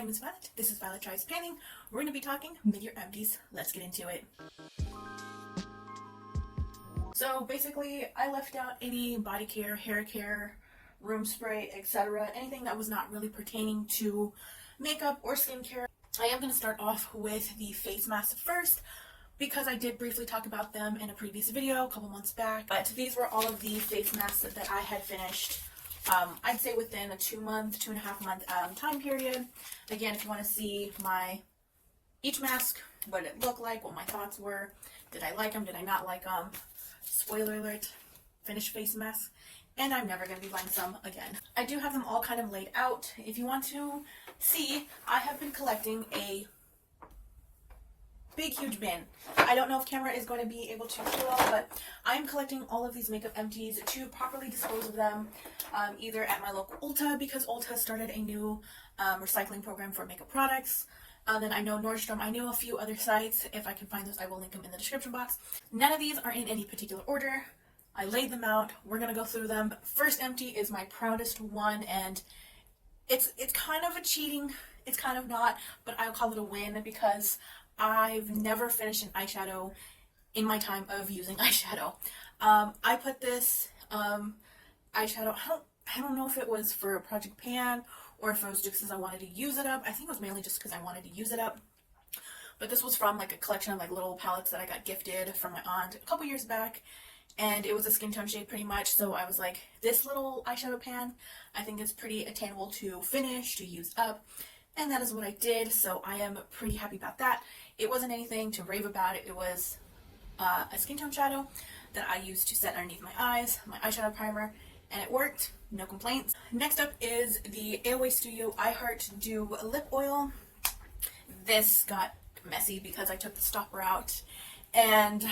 name is Violet. This is Violet Tries Painting. We're going to be talking mid-year empties. Let's get into it. So basically, I left out any body care, hair care, room spray, etc. Anything that was not really pertaining to makeup or skincare. I am going to start off with the face masks first, because I did briefly talk about them in a previous video a couple months back. But these were all of the face masks that I had finished. I'd say within a 2.5 month time period. Again, if you want to see each mask, what it looked like, what my thoughts were, did I like them, did I not like them, spoiler alert, finished face mask, and I'm never going to be buying some again. I do have them all kind of laid out. If you want to see, I have been collecting a big huge bin. I don't know if camera is going to be able to show up, but I'm collecting all of these makeup empties to properly dispose of them, either at my local Ulta, because Ulta started a new recycling program for makeup products. Then I know Nordstrom, I know a few other sites. If I can find those, I will link them in the description box. None of these are in any particular order. I laid them out. We're going to go through them. First empty is my proudest one, and it's kind of a cheating. It's kind of not, but I'll call it a win because I've never finished an eyeshadow in my time of using eyeshadow. I put this eyeshadow, I don't know if it was for Project Pan or if it was just because I wanted to use it up. I think it was mainly just because I wanted to use it up. But this was from like a collection of like little palettes that I got gifted from my aunt a couple years back. And it was a skin tone shade pretty much. So I was like, this little eyeshadow pan, I think is pretty attainable to finish, to use up. And that is what I did, so I am pretty happy about that. It wasn't anything to rave about. It was a skin tone shadow that I used to set underneath my eyes, my eyeshadow primer, and it worked. No complaints. Next up is the AOA Studio I Heart Dew Lip Oil. This got messy because I took the stopper out, and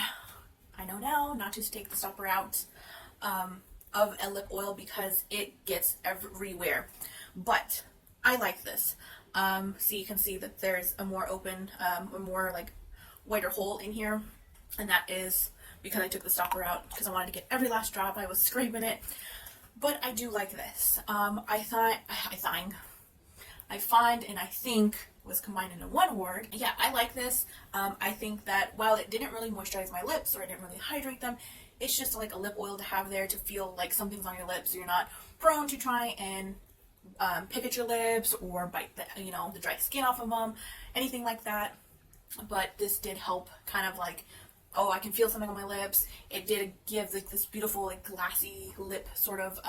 I know now not to take the stopper out of a lip oil because it gets everywhere. But I like this. So you can see that there's a more open, a more like whiter hole in here, and that is because I took the stopper out because I wanted to get every last drop. I was scraping it, but I do like this. I find and I think was combined into one word. Yeah, I like this. I think that while it didn't really moisturize my lips or it didn't really hydrate them, it's just like a lip oil to have there to feel like something's on your lips so you're not prone to try and pick at your lips or bite the dry skin off of them, anything like that. But this did help kind of like, oh, I can feel something on my lips. It did give like this beautiful like glassy lip sort of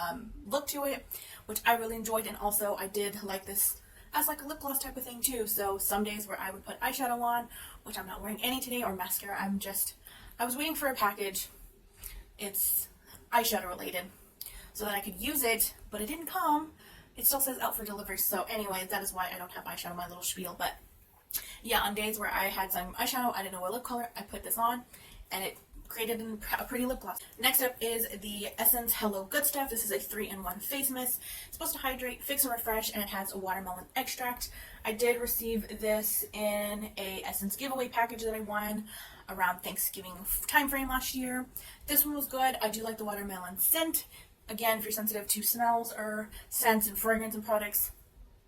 look to it, which I really enjoyed. And also I did like this as like a lip gloss type of thing too. So some days where I would put eyeshadow on, which I'm not wearing any today, or mascara, I was waiting for a package. It's eyeshadow related so that I could use it, but it didn't come. It still says out for delivery, so anyway, that is why I don't have eyeshadow in my little spiel. But yeah, on days where I had some eyeshadow, I didn't know what lip color, I put this on, and it created a pretty lip gloss. Next up is the Essence Hello Good Stuff. This is a 3-in-1 face mist. It's supposed to hydrate, fix, and refresh, and it has a watermelon extract. I did receive this in a Essence giveaway package that I won around Thanksgiving time frame last year. This one was good. I do like the watermelon scent. Again, if you're sensitive to smells or scents and fragrance and products,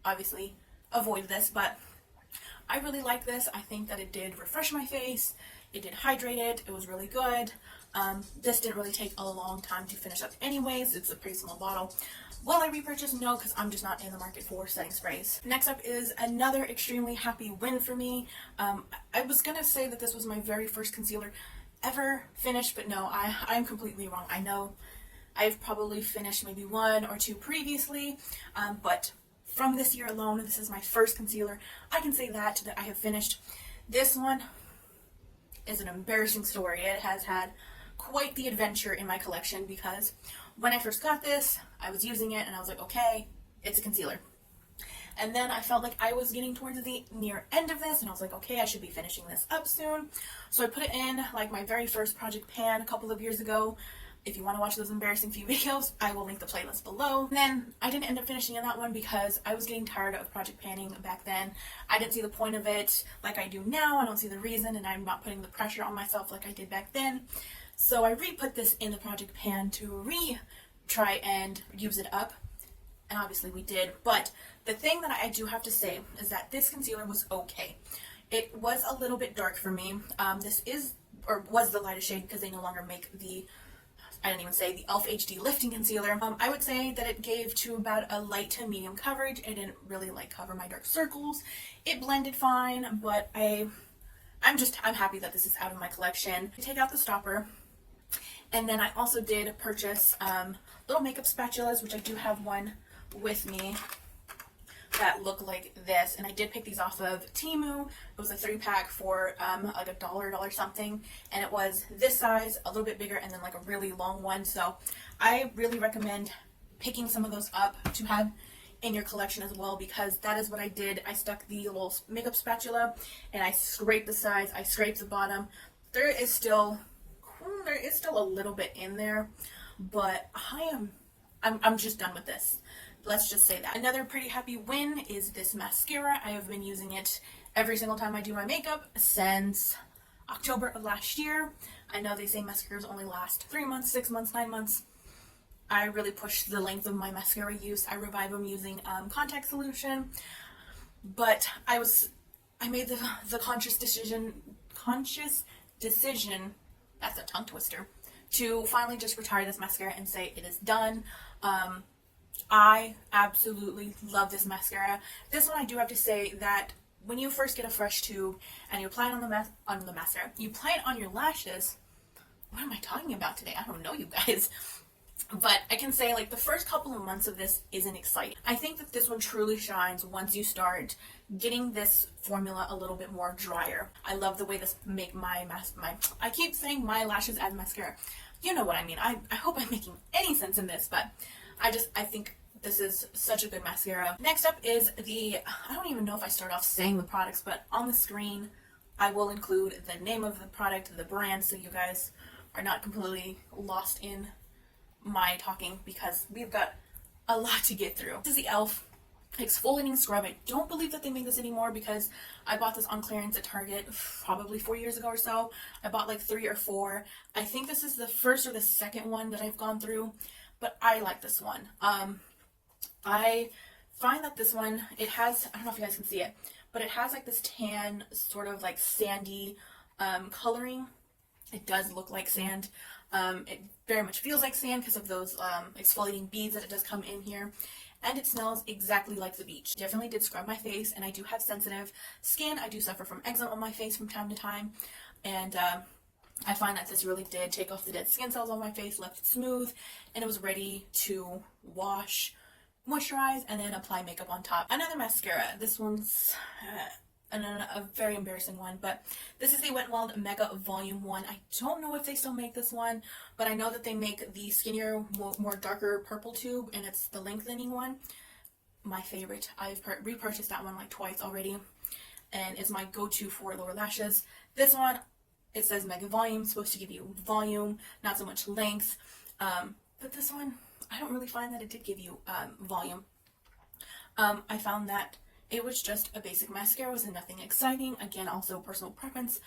obviously avoid this, but I really like this. I think that it did refresh my face, it did hydrate it, it was really good. This didn't really take a long time to finish up anyways. It's a pretty small bottle. Will I repurchase? No, because I'm just not in the market for setting sprays. Next up is another extremely happy win for me. I was going to say that this was my very first concealer ever finished, but no, I'm completely wrong. I know I've probably finished maybe one or two previously, but from this year alone, this is my first concealer. I can say that I have finished. This one is an embarrassing story. It has had quite the adventure in my collection because when I first got this, I was using it and I was like, okay, it's a concealer. And then I felt like I was getting towards the near end of this and I was like, okay, I should be finishing this up soon. So I put it in like my very first Project Pan a couple of years ago. If you want to watch those embarrassing few videos, I will link the playlist below. And then I didn't end up finishing in that one because I was getting tired of Project Panning back then. I didn't see the point of it like I do now. I don't see the reason, and I'm not putting the pressure on myself like I did back then. So I re-put this in the Project Pan to try and use it up. and obviously we did. But the thing that I do have to say is that this concealer was okay. It was a little bit dark for me. This is, or was, the lightest shade because they no longer make the, I didn't even say, the e.l.f. HD lifting concealer. I would say that it gave to about a light to medium coverage. It didn't really like cover my dark circles. It blended fine, but I'm happy that this is out of my collection. I take out the stopper, and then I also did purchase little makeup spatulas, which I do have one with me, that look like this, and I did pick these off of Temu. It was a 3-pack for like $1 something, and it was this size, a little bit bigger, and then like a really long one. So I really recommend picking some of those up to have in your collection as well, because that is what I did. I stuck the little makeup spatula and I scraped the sides, I scraped the bottom. There is still a little bit in there, but I'm just done with this. Let's just say that. Another pretty happy win is this mascara. I have been using it every single time I do my makeup since October of last year. I know they say mascaras only last 3 months, 6 months, 9 months. I really push the length of my mascara use. I revive them using contact solution. But I made the conscious decision, that's a tongue twister, to finally just retire this mascara and say it is done. I absolutely love this mascara. This one, I do have to say that when you first get a fresh tube and you apply it on the mascara, you apply it on your lashes. What am I talking about today? I don't know, you guys. But I can say, like, the first couple of months of this isn't exciting. I think that this one truly shines once you start getting this formula a little bit more drier. I love the way this make I keep saying my lashes as mascara. You know what I mean. I hope I'm making any sense in this, but I think this is such a good mascara. Next up is I don't even know if I start off saying the products, but on the screen I will include the name of the product, the brand, so you guys are not completely lost in my talking, because we've got a lot to get through. This is the e.l.f. exfoliating scrub. I don't believe that they make this anymore, because I bought this on clearance at Target probably 4 years ago or so. I bought like 3 or 4. I think this is the first or the second one that I've gone through, but I like this one. I find that this one, it has, I don't know if you guys can see it, but it has like this tan, sort of like sandy coloring. It does look like sand. It very much feels like sand because of those exfoliating beads that it does come in here. And it smells exactly like the beach. Definitely did scrub my face, and I do have sensitive skin. I do suffer from eczema on my face from time to time. And I find that this really did take off the dead skin cells on my face, left it smooth, and it was ready to wash, moisturize, and then apply makeup on top. Another mascara. This one's a very embarrassing one, but this is the Wet n Wild Mega Volume 1. I don't know if they still make this one, but I know that they make the skinnier, more darker purple tube, and it's the lengthening one. My favorite. I've repurchased that one like twice already, and it's my go-to for lower lashes. This one, it says Mega Volume, supposed to give you volume, not so much length, but this one, I don't really find that it did give you volume. I found that it was just a basic mascara, wasn't nothing exciting. Again, also personal preference,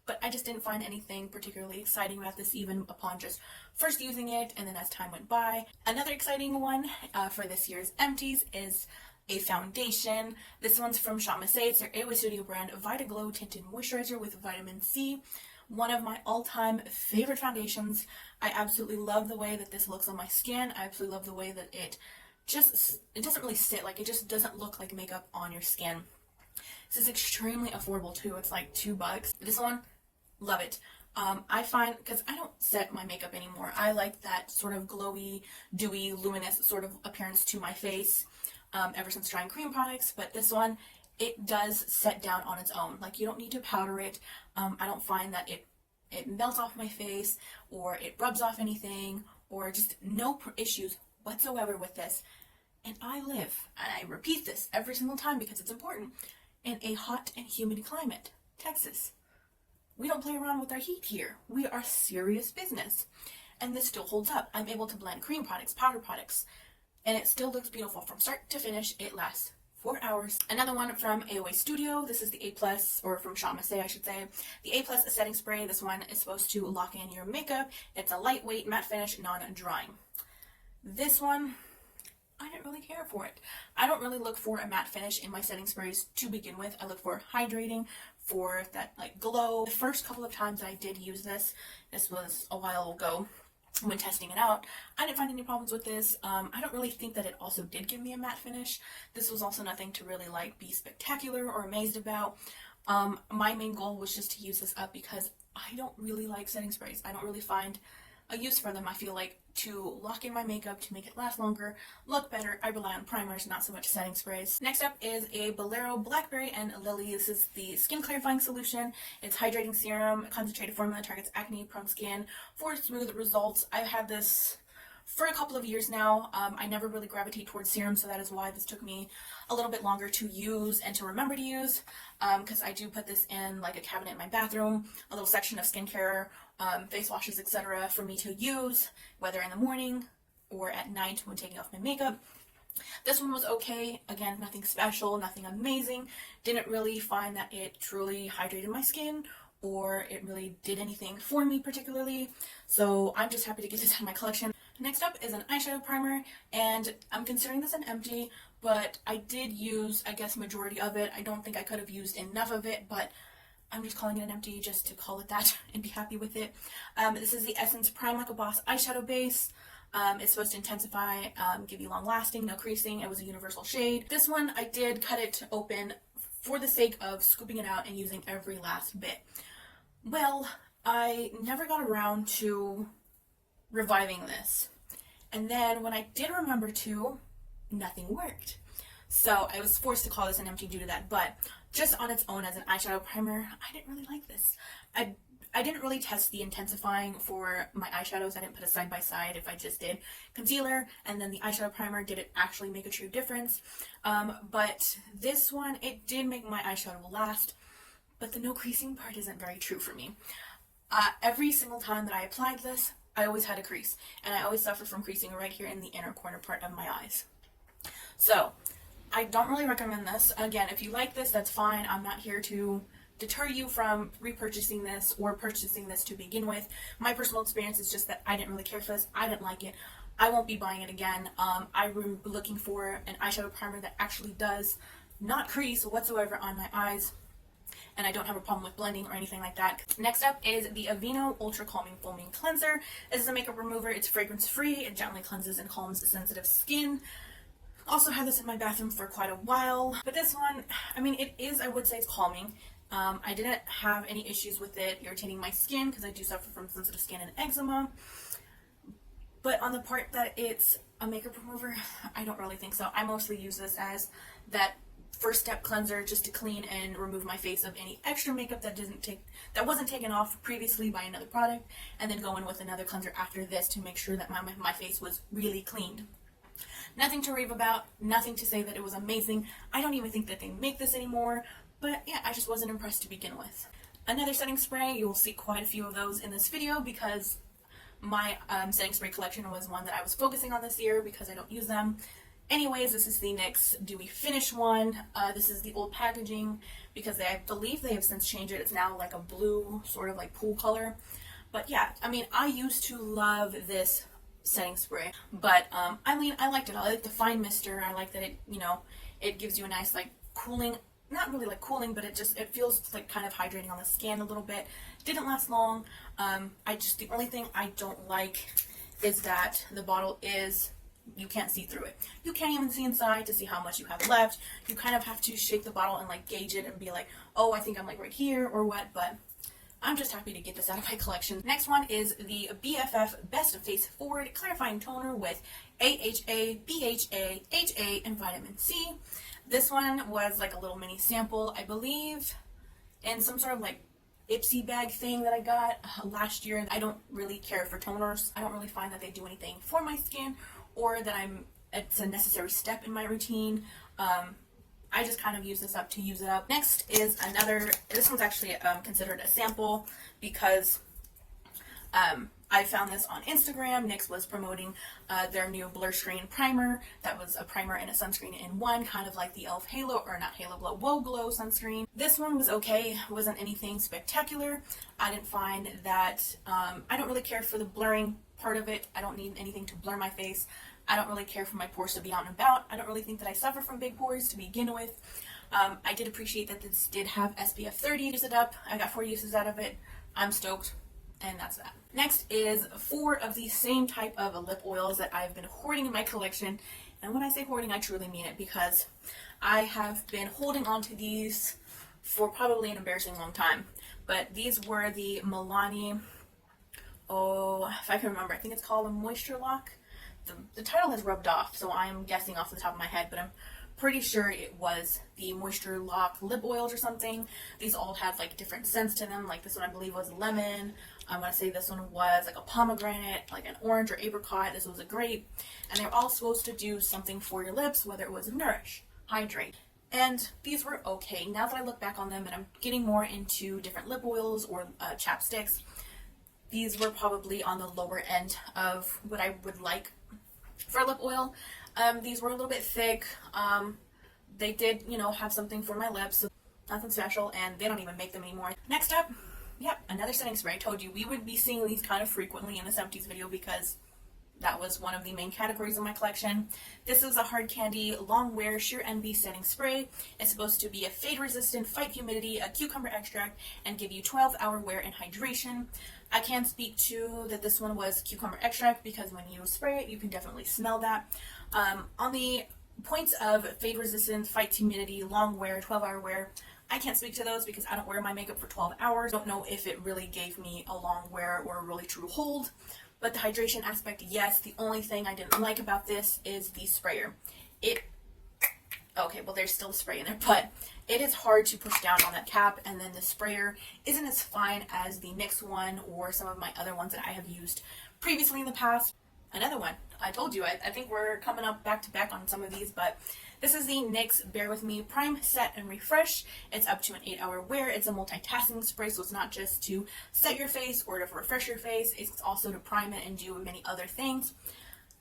but I just didn't find anything particularly exciting about this, even upon just first using it, and then as time went by. Another exciting one for this year's Empties is a foundation. This one's from Synopsis. It's their Airway Studio brand Vita Glow Tinted Moisturizer with vitamin C. One of my all-time favorite foundations. I absolutely love the way that this looks on my skin. I absolutely love the way that it doesn't really sit, like, it just doesn't look like makeup on your skin. This is extremely affordable too. It's like $2. This one, love it. I find, because I don't set my makeup anymore, I like that sort of glowy, dewy, luminous sort of appearance to my face ever since trying cream products, but this one, it does set down on its own. Like, you don't need to powder it. I don't find that it melts off my face, or it rubs off anything, or just no issues whatsoever with this. And I live, and I repeat this every single time because it's important, in a hot and humid climate. Texas. We don't play around with our heat here. We are serious business. And this still holds up. I'm able to blend cream products, powder products, and it still looks beautiful from start to finish. It lasts 4 hours. Another one from Airway Studio. This is the A+, or from Synopsis, I should say. The A+ setting spray. This one is supposed to lock in your makeup. It's a lightweight matte finish, non-drying. This one, I didn't really care for it. I don't really look for a matte finish in my setting sprays to begin with. I look for hydrating, for that like glow. The first couple of times I did use this was a while ago when testing it out, I didn't find any problems with this. I don't really think that it also did give me a matte finish. This was also nothing to really like be spectacular or amazed about. My main goal was just to use this up because I don't really like setting sprays. I don't really find a use for them. I feel like to lock in my makeup, to make it last longer, look better, I rely on primers, not so much setting sprays. Next up is a Bolero Blackberry and Lily. This is the skin clarifying solution. It's hydrating serum, concentrated formula, targets acne prone skin for smooth results. I've had this for a couple of years now. I never really gravitate towards serum, so that is why this took me a little bit longer to use and to remember to use, because I do put this in like a cabinet in my bathroom, a little section of skincare, face washes, etc. for me to use, whether in the morning or at night when taking off my makeup. This one was okay. Again, nothing special, nothing amazing. Didn't really find that it truly hydrated my skin or it really did anything for me particularly. So I'm just happy to get this out of my collection. Next up is an eyeshadow primer, and I'm considering this an empty, but I did use, I guess, majority of it. I don't think I could have used enough of it, but I'm just calling it an empty just to call it that and be happy with it. This is the Essence Prime Like a Boss eyeshadow base. It's supposed to intensify, give you long lasting, no creasing. It was a universal shade. This one, I did cut it open for the sake of scooping it out and using every last bit. Well, I never got around to reviving this. And then when I did remember to, nothing worked. So I was forced to call this an empty due to that, but just on its own as an eyeshadow primer, I didn't really like this. I didn't really test the intensifying for my eyeshadows. I didn't put a side by side if I just did concealer and then the eyeshadow primer. Did it actually make a true difference? But this one, it did make my eyeshadow last, but the no creasing part isn't very true for me. Every single time that I applied this, I always had a crease, and I always suffer from creasing right here in the inner corner part of my eyes. So I don't really recommend this. Again, if you like this, that's fine. I'm not here to deter you from repurchasing this or purchasing this to begin with. My personal experience is just that I didn't really care for this. I didn't like it. I won't be buying it again. I'm looking for an eyeshadow primer that actually does not crease whatsoever on my eyes, and I don't have a problem with blending or anything like that. Next up is the Aveeno Ultra Calming Foaming Cleanser. This is a makeup remover. It's fragrance free. It gently cleanses and calms sensitive skin. Also had this in my bathroom for quite a while. But this one, I mean, it is, I would say it's calming. I didn't have any issues with it irritating my skin because I do suffer from sensitive skin and eczema. But on the part that it's a makeup remover, I don't really think so. I mostly use this as that first step cleanser just to clean and remove my face of any extra makeup that wasn't taken off previously by another product, and then go in with another cleanser after this to make sure that my face was really cleaned. Nothing to rave about, nothing to say that it was amazing. I don't even think that they make this anymore, but yeah, I just wasn't impressed to begin with. Another setting spray, you will see quite a few of those in this video because my setting spray collection was one that I was focusing on this year because I don't use them. Anyways, this is the NYX Dewy Finish one. This is the old packaging because I believe they have since changed it. It's now like a blue, sort of like pool color. But yeah, I mean, I used to love this setting spray, but I mean, I liked it. I like the fine mister. I like that it, you know, it gives you a nice like cooling, not really like cooling, but it feels like kind of hydrating on the skin a little bit. Didn't last long. The only thing I don't like is that the bottle is, you can't see through it. You can't even see inside to see how much you have left. You kind of have to shake the bottle and like gauge it and be like, oh, I think I'm like right here or what, but I'm just happy to get this out of my collection. Next one is the BFF Best Face Forward Clarifying Toner with AHA, BHA, HA, and vitamin C. This one was like a little mini sample, I believe, in some sort of like Ipsy bag thing that I got last year. I don't really care for toners. I don't really find that they do anything for my skin or that it's a necessary step in my routine. I just kind of use this up to use it up. Next is this one's actually considered a sample because I found this on Instagram. NYX was promoting their new Blur Screen Primer. That was a primer and a sunscreen in one, kind of like the e.l.f. Halo, or not Halo Glow, Whoa Glow sunscreen. This one was okay. Wasn't anything spectacular. I didn't find that, I don't really care for the blurring part of it. I don't need anything to blur my face. I don't really care for my pores to be out and about. I don't really think that I suffer from big pores to begin with. I did appreciate that this did have SPF 30. Use it up. I got 4 uses out of it. I'm stoked. And that's that. Next is 4 of the same type of lip oils that I've been hoarding in my collection. And when I say hoarding, I truly mean it, because I have been holding on to these for probably an embarrassing long time. But these were the Milani, if I can remember, I think it's called a Moisture Lock. The title has rubbed off, so I'm guessing off the top of my head, but I'm pretty sure it was the Moisture Lock lip oils or something. These all had like different scents to them. Like this one I believe was lemon. I want to say this one was like a pomegranate, like an orange or apricot. This was a grape. And they're all supposed to do something for your lips, whether it was nourish, hydrate. And these were okay. Now that I look back on them and I'm getting more into different lip oils or chapsticks, these were probably on the lower end of what I would like for lip oil. These were a little bit thick. They did, have something for my lips, so nothing special, and they don't even make them anymore. Next up, yep, another setting spray. I told you we would be seeing these kind of frequently in this Empties video because that was one of the main categories of my collection. This is a Hard Candy Long Wear Sheer Envy Setting Spray. It's supposed to be a fade resistant, fight humidity, a cucumber extract, and give you 12-hour wear and hydration. I can speak to that this one was cucumber extract because when you spray it, you can definitely smell that. On the points of fade resistance, fight humidity, long wear, 12-hour wear, I can't speak to those because I don't wear my makeup for 12 hours. Don't know if it really gave me a long wear or a really true hold. But the hydration aspect, yes. The only thing I didn't like about this is the sprayer. Okay, well there's still spray in there, but it is hard to push down on that cap, and then the sprayer isn't as fine as the NYX one or some of my other ones that I have used previously in the past. Another one, I told you, I think we're coming up back to back on some of these, but this is the NYX Bear With Me Prime, Set, and Refresh. It's up to an 8-hour wear. It's a multitasking spray, so it's not just to set your face or to refresh your face. It's also to prime it and do many other things.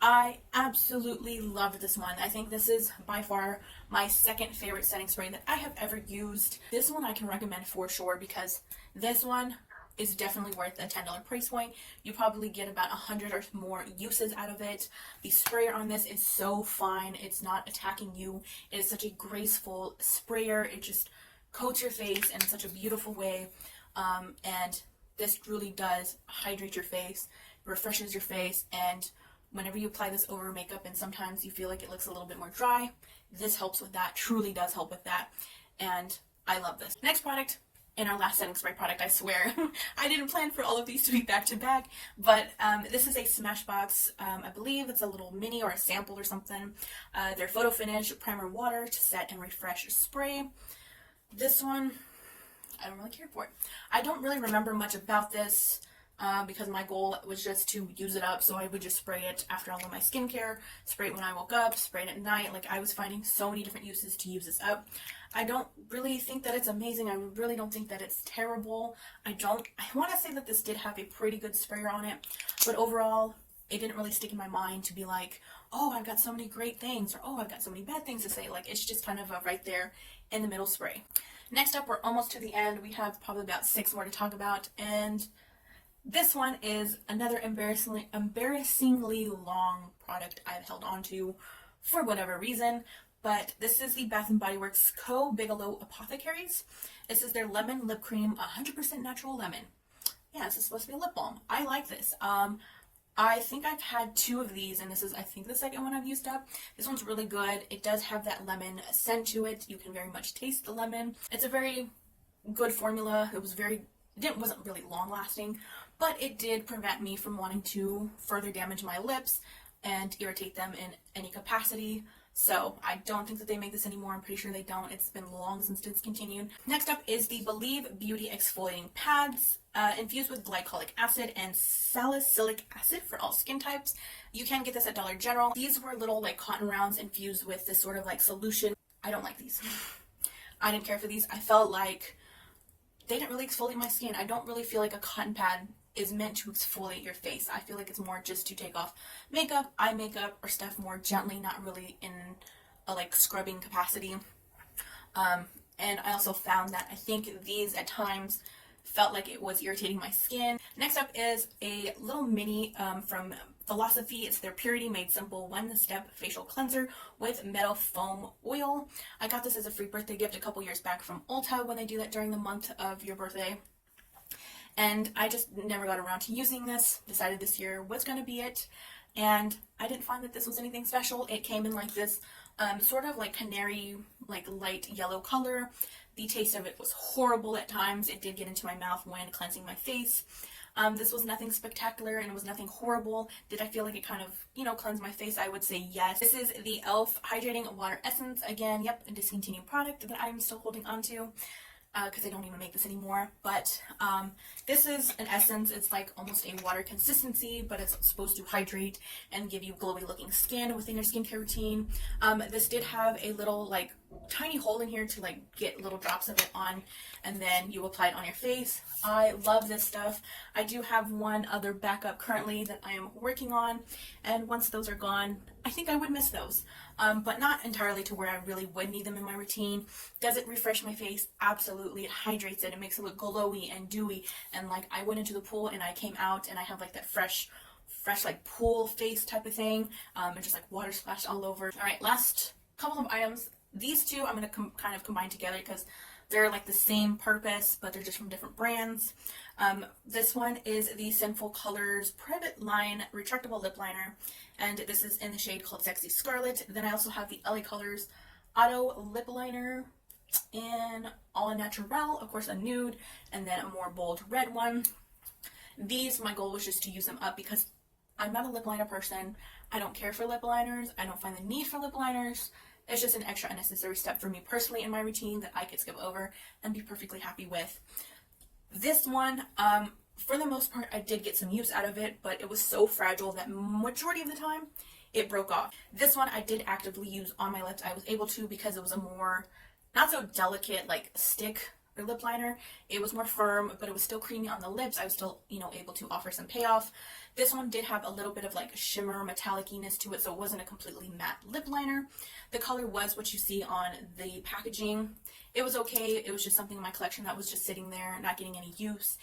I absolutely loved this one. I think this is by far my second favorite setting spray that I have ever used. This one I can recommend for sure because this one is definitely worth a $10 price point. You probably get about 100 or more uses out of it. The sprayer on this is so fine. It's not attacking you. It is such a graceful sprayer. It just coats your face in such a beautiful way. And this really does hydrate your face, refreshes your face, and whenever you apply this over makeup and sometimes you feel like it looks a little bit more dry, this helps with that, truly does help with that, and I love this. Next product, and our last setting spray product, I swear. I didn't plan for all of these to be back to back, but this is a Smashbox, I believe it's a little mini or a sample or something. Their Photo Finish Primer Water to Set and Refresh Spray. This one, I don't really care for it. I don't really remember much about this. Because my goal was just to use it up, so I would just spray it after all of my skincare, spray it when I woke up, spray it at night. Like, I was finding so many different uses to use this up. I don't really think that it's amazing. I really don't think that it's terrible. I want to say that this did have a pretty good sprayer on it, but overall, it didn't really stick in my mind to be like, oh, I've got so many great things, or oh, I've got so many bad things to say. Like, it's just kind of a right there in the middle spray. Next up, we're almost to the end. We have probably about 6 more to talk about, and this one is another embarrassingly long product I've held on to for whatever reason, but this is the Bath & Body Works Co. Bigelow Apothecaries. This is their lemon lip cream, 100% natural lemon. Yeah, this is supposed to be a lip balm. I like this. I think I've had 2 of these, and this is, I think, the second one I've used up. This one's really good. It does have that lemon scent to it. You can very much taste the lemon. It's a very good formula. It wasn't really long lasting, but it did prevent me from wanting to further damage my lips and irritate them in any capacity. So I don't think that they make this anymore. I'm pretty sure they don't. It's been long since discontinued. Next up is the Believe Beauty Exfoliating Pads, infused with glycolic acid and salicylic acid for all skin types. You can get this at Dollar General. These were little like cotton rounds infused with this sort of like solution. I don't like these. I didn't care for these. I felt like they didn't really exfoliate my skin. I don't really feel like a cotton pad is meant to exfoliate your face. I feel like it's more just to take off makeup, eye makeup, or stuff more gently, not really in a like scrubbing capacity. And I also found that I think these at times felt like it was irritating my skin. Next up is a little mini from Philosophy. It's their Purity Made Simple one-step facial cleanser with metal foam oil. I got this as a free birthday gift a couple years back from Ulta when they do that during the month of your birthday. And I just never got around to using this. Decided this year was going to be it. And I didn't find that this was anything special. It came in like this sort of like canary, like light yellow color. The taste of it was horrible at times. It did get into my mouth when cleansing my face. This was nothing spectacular and it was nothing horrible. Did I feel like it kind of, cleansed my face? I would say yes. This is the e.l.f. Hydrating Water Essence. Again, yep, a discontinued product that I'm still holding on to because they don't even make this anymore. But this is an essence. It's like almost a water consistency, but it's supposed to hydrate and give you glowy looking skin within your skincare routine. This did have a little like tiny hole in here to like get little drops of it on, and then you apply it on your face. I love this stuff. I do have one other backup currently that I am working on, and once those are gone, I think I would miss those, but not entirely to where I really would need them in my routine. Does it refresh my face? Absolutely. It hydrates it. It makes it look glowy and dewy, and like I went into the pool and I came out and I have like that fresh like pool face type of thing, and just like water splashed all over. All right, last couple of items. These two I'm going to kind of combine together because they're like the same purpose, but they're just from different brands. This one is the Sinful Colors Private Line Retractable Lip Liner, and this is in the shade called Sexy Scarlet. Then I also have the LA Colors Auto Lip Liner in All Natural, of course a nude, and then a more bold red one. These, my goal was just to use them up because I'm not a lip liner person. I don't care for lip liners. I don't find the need for lip liners. It's just an extra unnecessary step for me personally in my routine that I could skip over and be perfectly happy with. This one, for the most part, I did get some use out of it, but it was so fragile that majority of the time it broke off. This one I did actively use on my lips. I was able to because it was a more, not so delicate like stick or lip liner. It was more firm, but it was still creamy on the lips. I was still, able to offer some payoff. This one did have a little bit of like shimmer metallic-iness to it, so it wasn't a completely matte lip liner. The color was what you see on the packaging. It was okay. It was just something in my collection that was just sitting there, not getting any use.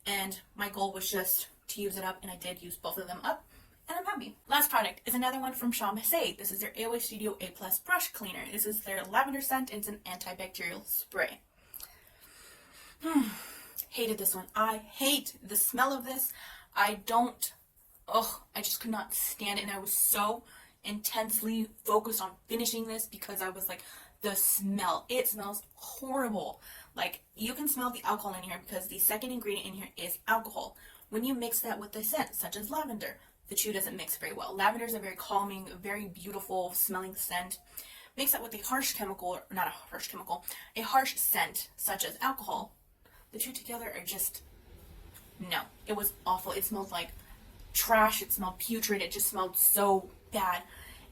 And my goal was just to use it up, and I did use both of them up, and I'm happy. Last product is another one from Shaw Messay. This is their AOA Studio A Plus Brush Cleaner. This is their lavender scent. It's an antibacterial spray. Hated this one. I hate the smell of this. I just could not stand it, and I was so intensely focused on finishing this because I was like, the smell, it smells horrible. Like, you can smell the alcohol in here because the second ingredient in here is alcohol. When you mix that with the scent, such as lavender, the two doesn't mix very well. Lavender is a very calming, very beautiful smelling scent. Mix that with a harsh scent, such as alcohol. The two together are just, no, it was awful. It smelled like trash. It smelled putrid. It just smelled so bad.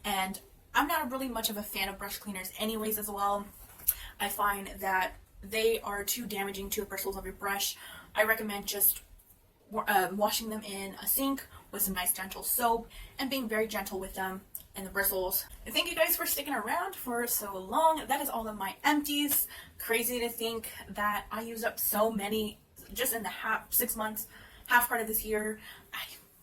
And I'm not really much of a fan of brush cleaners anyways as well. I find that they are too damaging to the bristles of your brush. I recommend just washing them in a sink with some nice gentle soap and being very gentle with them and the bristles. And thank you guys for sticking around for so long. That is all of my empties. Crazy to think that I used up so many just in the 6 months, half part of this year.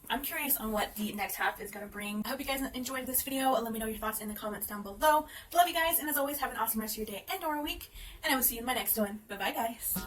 I'm curious on what the next half is going to bring. I hope you guys enjoyed this video. Let me know your thoughts in the comments down below. Love you guys, and as always, have an awesome rest of your day and or week, and I will see you in my next one. Bye bye, guys.